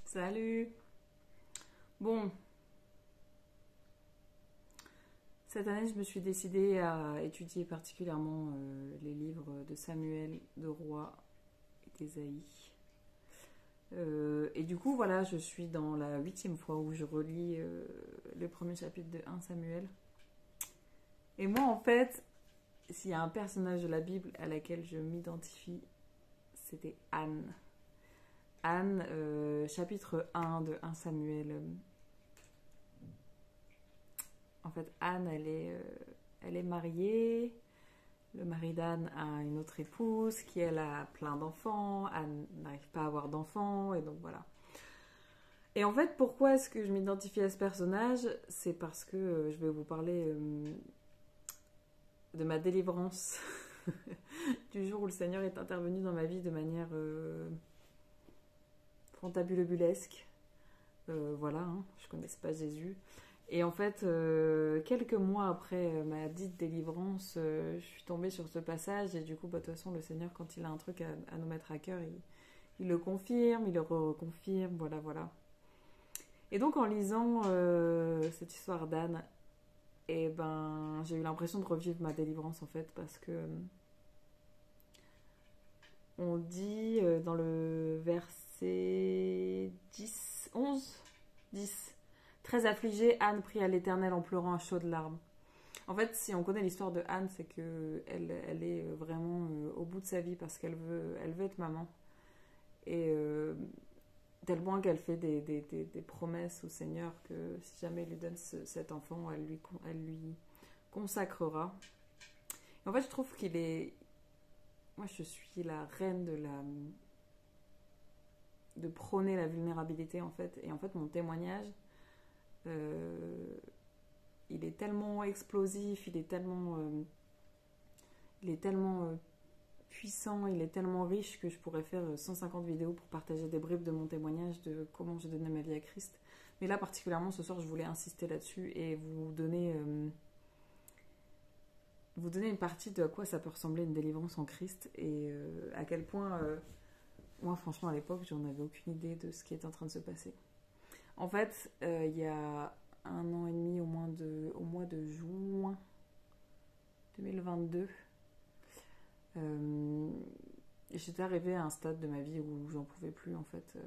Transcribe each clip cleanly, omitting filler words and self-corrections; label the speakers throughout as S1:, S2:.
S1: Salut. Bon, cette année, je me suis décidée à étudier particulièrement les livres de Samuel, de Roi et d'Ésaïe. Et du coup, voilà, je suis dans la 8e fois où je relis le premier chapitre de 1 Samuel. Et moi, en fait, s'il y a un personnage de la Bible à laquelle je m'identifie, c'était Anne. Anne, chapitre 1 de 1 Samuel. En fait, Anne, elle est mariée. Le mari d'Anne a une autre épouse qui, elle, a plein d'enfants. Anne n'arrive pas à avoir d'enfants, et donc voilà. Et en fait, pourquoi est-ce que je m'identifie à ce personnage? C'est parce que je vais vous parler de ma délivrance du jour où le Seigneur est intervenu dans ma vie de manière fantabulesque. Voilà, hein, je ne connaissais pas Jésus. Et en fait, quelques mois après ma dite délivrance, je suis tombée sur ce passage. Et du coup, bah, de toute façon, le Seigneur, quand il a un truc à nous mettre à cœur, il le confirme, il le reconfirme, voilà, voilà. Et donc, en lisant cette histoire d'Anne, eh ben, j'ai eu l'impression de revivre ma délivrance, en fait, parce que on dit dans le verset 10, 11, 10, très affligée, Anne prie à l'Éternel en pleurant à chaudes larmes. En fait, si on connaît l'histoire de Anne, c'est que elle est vraiment au bout de sa vie parce elle veut être maman. Et tellement qu'elle fait des promesses au Seigneur que si jamais il lui donne cet enfant, elle lui consacrera. Et en fait, je trouve qu'il est... Moi, je suis la reine de prôner la vulnérabilité, en fait. Et en fait, mon témoignage, euh, il est tellement explosif, il est tellement puissant, il est tellement riche que je pourrais faire 150 vidéos pour partager des bribes de mon témoignage de comment j'ai donné ma vie à Christ. Mais là, particulièrement, ce soir, je voulais insister là-dessus et vous donner une partie de à quoi ça peut ressembler une délivrance en Christ et à quel point, moi, franchement, à l'époque, j'en avais aucune idée de ce qui était en train de se passer. En fait, il y a 1 an et demi, au mois de juin 2022, j'étais arrivée à un stade de ma vie où j'en pouvais plus, en fait.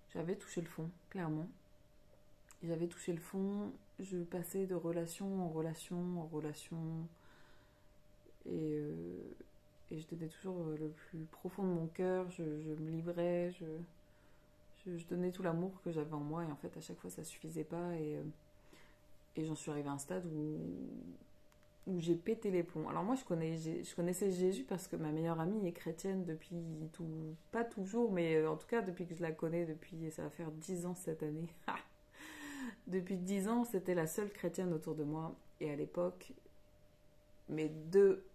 S1: J'avais touché le fond, clairement. J'avais touché le fond, je passais de relation en relation en relation, et, et je donnais toujours le plus profond de mon cœur, je me livrais, je donnais tout l'amour que j'avais en moi, et en fait, à chaque fois, ça suffisait pas, et j'en suis arrivée à un stade où j'ai pété les plombs. Alors moi, je connaissais Jésus parce que ma meilleure amie est chrétienne depuis pas toujours, mais en tout cas depuis que je la connais, ça va faire 10 ans cette année. Depuis 10 ans, c'était la seule chrétienne autour de moi. Et à l'époque, mes deux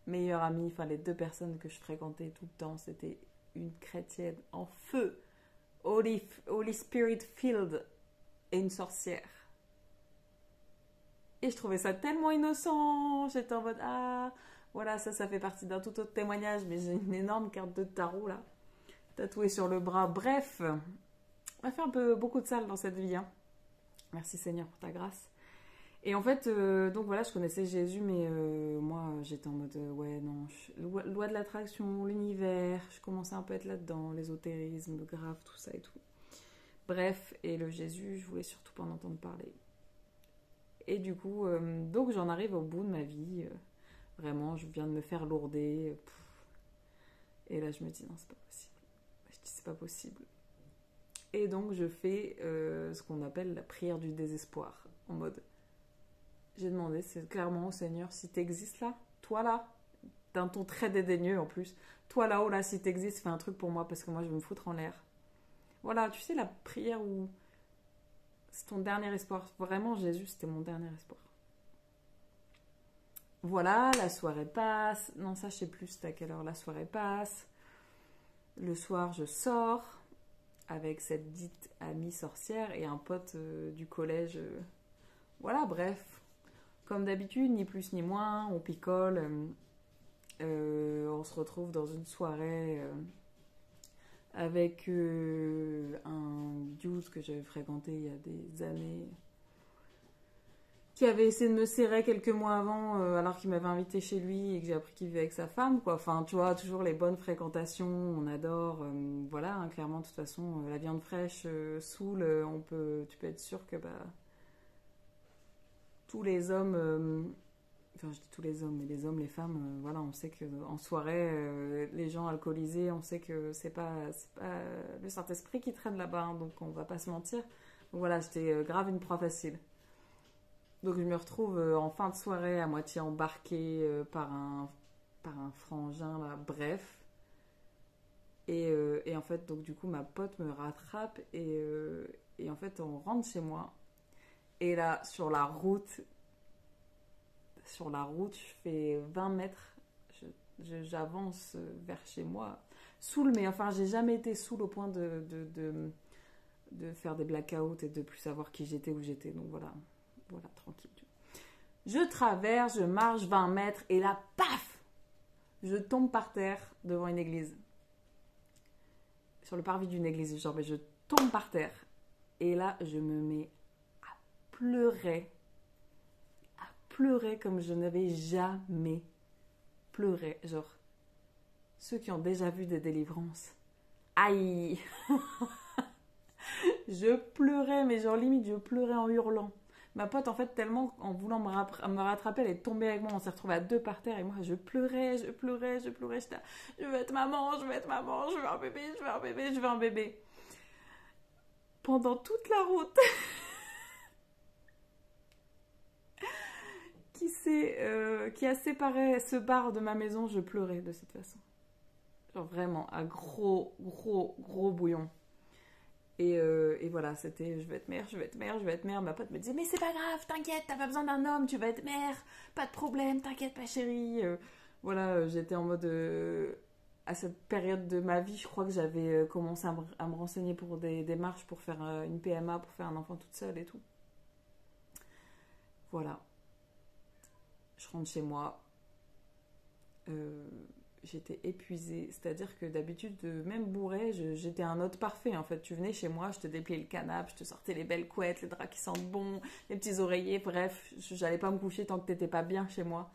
S1: meilleures amies, enfin les deux personnes que je fréquentais tout le temps, c'était une chrétienne en feu, Holy Spirit filled, et une sorcière. Et je trouvais ça tellement innocent. J'étais en mode, ah, voilà, ça fait partie d'un tout autre témoignage, mais j'ai une énorme carte de tarot là, tatouée sur le bras. Bref, on a fait un peu beaucoup de sale dans cette vie, hein. Merci Seigneur pour ta grâce. Et en fait, donc voilà, je connaissais Jésus, mais moi, j'étais en mode, ouais, non, loi de l'attraction, l'univers, je commençais un peu à être là-dedans, l'ésotérisme, grave, tout ça et tout. Bref, et le Jésus, je voulais surtout pas en entendre parler. Et du coup, donc j'en arrive au bout de ma vie, vraiment, je viens de me faire lourder, et là, je me dis, non, c'est pas possible. Je dis, c'est pas possible. Et donc, je fais ce qu'on appelle la prière du désespoir, en mode... J'ai demandé, c'est clairement au Seigneur, si t'existes là, toi là, d'un ton très dédaigneux en plus, toi là-haut là, si t'existes, fais un truc pour moi parce que moi je vais me foutre en l'air. Voilà, tu sais, la prière où c'est ton dernier espoir. Vraiment, Jésus, c'était mon dernier espoir. Voilà, la soirée passe. Non, ça, je sais plus c'était à quelle heure la soirée passe. Le soir, je sors avec cette dite amie sorcière et un pote du collège. Voilà, bref. Comme d'habitude, ni plus ni moins, on picole, on se retrouve dans une soirée avec un dude que j'avais fréquenté il y a des années, qui avait essayé de me serrer quelques mois avant, alors qu'il m'avait invité chez lui et que j'ai appris qu'il vivait avec sa femme, quoi. Enfin, tu vois, toujours les bonnes fréquentations, on adore. Voilà, hein, clairement, de toute façon, la viande fraîche saoule, tu peux être sûr que tous les hommes, enfin, je dis tous les hommes, mais les hommes, les femmes, voilà, on sait qu'en soirée, les gens alcoolisés, on sait que c'est pas le Saint-Esprit qui traîne là-bas, hein, donc on va pas se mentir. Donc voilà, j'étais grave une proie facile. Donc je me retrouve en fin de soirée à moitié embarquée par un frangin là, bref. Et en fait, donc du coup, ma pote me rattrape et en fait, on rentre chez moi. Et là, sur la route, je fais 20 mètres. J'avance vers chez moi. Saoul, mais enfin, j'ai jamais été saoul au point de faire des blackouts et de plus savoir qui j'étais, où j'étais. Donc voilà, voilà, tranquille. Je traverse, je marche 20 mètres et là, paf, je tombe par terre devant une église. Sur le parvis d'une église, genre, mais je tombe par terre. Et là, je me mets à pleurer comme je n'avais jamais pleuré. Genre, ceux qui ont déjà vu des délivrances. Aïe. Je pleurais, mais genre limite, je pleurais en hurlant. Ma pote, en fait, tellement en voulant me rattraper, elle est tombée avec moi. On s'est retrouvés à deux par terre et moi, je pleurais. J'étais là, je veux être maman, je veux un bébé, je veux un bébé. Pendant toute la route qui a séparé ce bar de ma maison, je pleurais de cette façon. Genre vraiment, un gros, gros, gros bouillon. Et voilà, c'était je vais être mère, je vais être mère, je vais être mère. Ma pote me disait, mais c'est pas grave, t'inquiète, t'as pas besoin d'un homme, tu vas être mère, pas de problème, t'inquiète pas chérie. Voilà, j'étais en mode... à cette période de ma vie, je crois que j'avais commencé à me renseigner pour des démarches pour faire une PMA, pour faire un enfant toute seule et tout. Voilà, je rentre chez moi. J'étais épuisée, c'est-à-dire que d'habitude, même bourrée, j'étais un hôte parfait en fait. Tu venais chez moi, je te dépliais le canapé, je te sortais les belles couettes, les draps qui sentent bon, les petits oreillers, bref, j'allais pas me coucher tant que t'étais pas bien chez moi.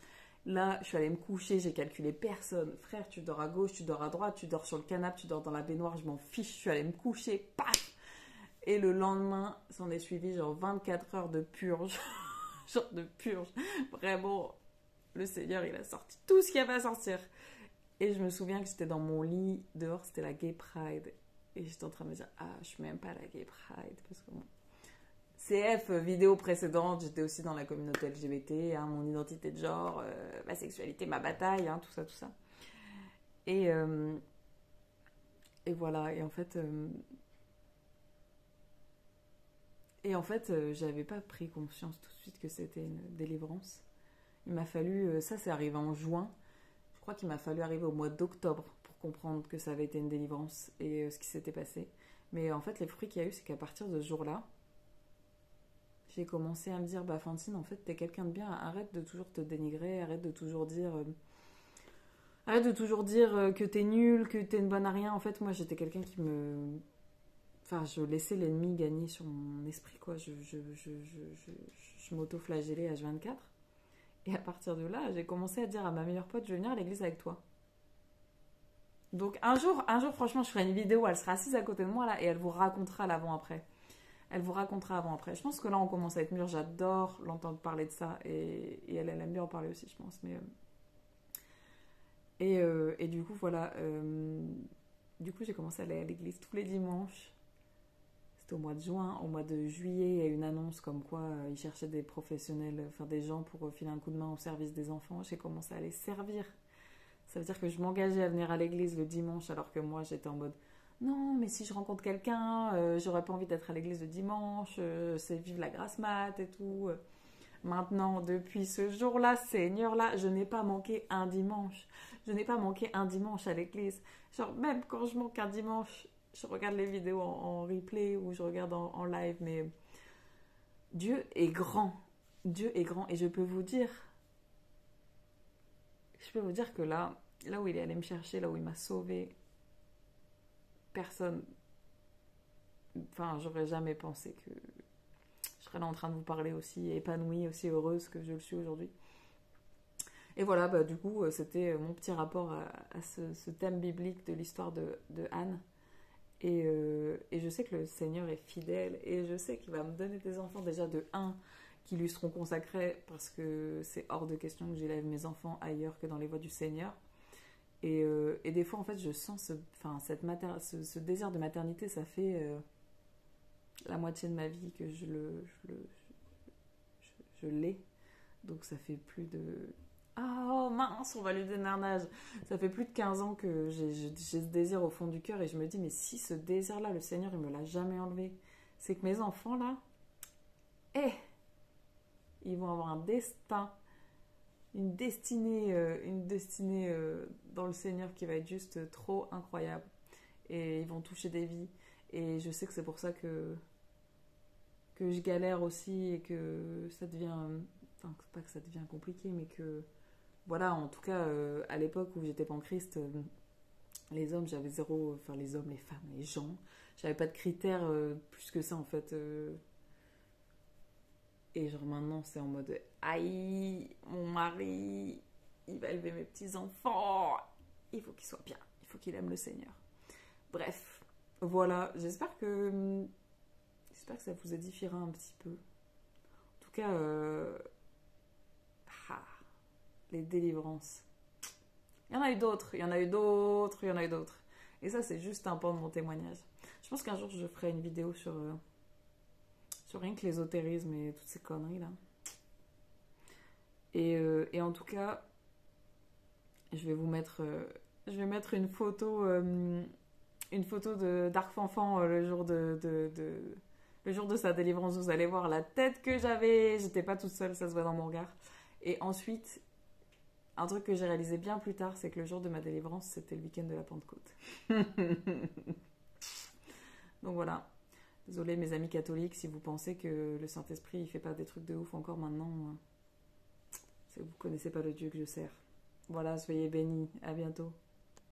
S1: Là, je suis allée me coucher, j'ai calculé personne. Frère, tu dors à gauche, tu dors à droite, tu dors sur le canapé, tu dors dans la baignoire, je m'en fiche, je suis allée me coucher, paf. Et le lendemain, s'en est suivi genre 24 heures de purge, genre de purge. Vraiment, le Seigneur, il a sorti tout ce qu'il y avait à sortir. Et je me souviens que j'étais dans mon lit, dehors c'était la Gay Pride. Et j'étais en train de me dire, ah, je suis même pas à la Gay Pride. Parce que bon. CF, vidéo précédente, j'étais aussi dans la communauté LGBT, hein, mon identité de genre, ma sexualité, ma bataille, hein, tout ça, tout ça. Et, euh, et voilà, et en fait, j'avais pas pris conscience tout de suite que c'était une délivrance. Il m'a fallu, ça c'est arrivé en juin, je crois qu'il m'a fallu arriver au mois d'octobre pour comprendre que ça avait été une délivrance et ce qui s'était passé. Mais en fait, les fruits qu'il y a eu, c'est qu'à partir de ce jour-là, j'ai commencé à me dire, bah Fantine, en fait, t'es quelqu'un de bien, arrête de toujours te dénigrer, arrête de toujours dire que t'es nul, que t'es une bonne à rien. En fait, moi, j'étais quelqu'un qui me... Enfin, je laissais l'ennemi gagner sur mon esprit, quoi. Je m'auto-flagellais H24. Et à partir de là, j'ai commencé à dire à ma meilleure pote, je vais venir à l'église avec toi. Donc un jour, franchement, je ferai une vidéo, elle sera assise à côté de moi là et elle vous racontera l'avant-après. Elle vous racontera avant-après. Je pense que là, on commence à être mûr. J'adore l'entendre parler de ça et elle aime bien en parler aussi, je pense. Et du coup, voilà. Du coup, j'ai commencé à aller à l'église tous les dimanches. C'était au mois de juin. Au mois de juillet, il y a eu une annonce comme quoi ils cherchaient des professionnels, enfin des gens pour filer un coup de main au service des enfants. J'ai commencé à les servir. Ça veut dire que je m'engageais à venir à l'église le dimanche alors que moi, j'étais en mode non, mais si je rencontre quelqu'un, j'aurais pas envie d'être à l'église le dimanche, c'est vive la grasse mat et tout. Maintenant, depuis ce jour-là, Seigneur-là, je n'ai pas manqué un dimanche. Je n'ai pas manqué un dimanche à l'église. Genre, même quand je manque un dimanche, je regarde les vidéos en replay ou je regarde en live, mais Dieu est grand. Dieu est grand. Et je peux vous dire que là où il est allé me chercher, là où il m'a sauvée, personne, enfin, j'aurais jamais pensé que je serais là en train de vous parler aussi épanouie, aussi heureuse que je le suis aujourd'hui. Et voilà, bah, du coup, c'était mon petit rapport à ce thème biblique de l'histoire de Anne. Et je sais que le Seigneur est fidèle et je sais qu'il va me donner des enfants déjà de un qui lui seront consacrés parce que c'est hors de question que j'élève mes enfants ailleurs que dans les voies du Seigneur. Et des fois, en fait, je sens ce désir de maternité, ça fait la moitié de ma vie que je l'ai. Donc ça fait plus de... Ah, oh mince, on va lui donner un âge. Ça fait plus de 15 ans que j'ai ce désir au fond du cœur et je me dis, mais si ce désir-là, le Seigneur, il me l'a jamais enlevé, c'est que mes enfants, là, eh, ils vont avoir un destin, une destinée dans le Seigneur qui va être juste trop incroyable. Et ils vont toucher des vies. Et je sais que c'est pour ça que je galère aussi et que ça devient... Enfin, pas que ça devient compliqué, mais que... Voilà, en tout cas, à l'époque où j'étais pas en Christ, les hommes, j'avais zéro... Enfin, les hommes, les femmes, les gens, j'avais pas de critères plus que ça, en fait. Et genre maintenant, c'est en mode... Aïe, mon mari, il va élever mes petits-enfants. Il faut qu'il soit bien. Il faut qu'il aime le Seigneur. Bref, voilà. J'espère que ça vous édifiera un petit peu. En tout cas... les délivrances. Il y en a eu d'autres, il y en a eu d'autres, il y en a eu d'autres. Et ça, c'est juste un pan de mon témoignage. Je pense qu'un jour, je ferai une vidéo sur rien que l'ésotérisme et toutes ces conneries-là. Et en tout cas, je vais mettre une photo d'Arc Fanfan le jour le jour de sa délivrance. Vous allez voir la tête que j'avais. J'étais pas toute seule, ça se voit dans mon regard. Et ensuite, un truc que j'ai réalisé bien plus tard, c'est que le jour de ma délivrance, c'était le week-end de la Pentecôte. Donc voilà. Désolée mes amis catholiques, si vous pensez que le Saint-Esprit il fait pas des trucs de ouf encore maintenant, c'est que vous connaissez pas le Dieu que je sers. Voilà, soyez bénis. À bientôt.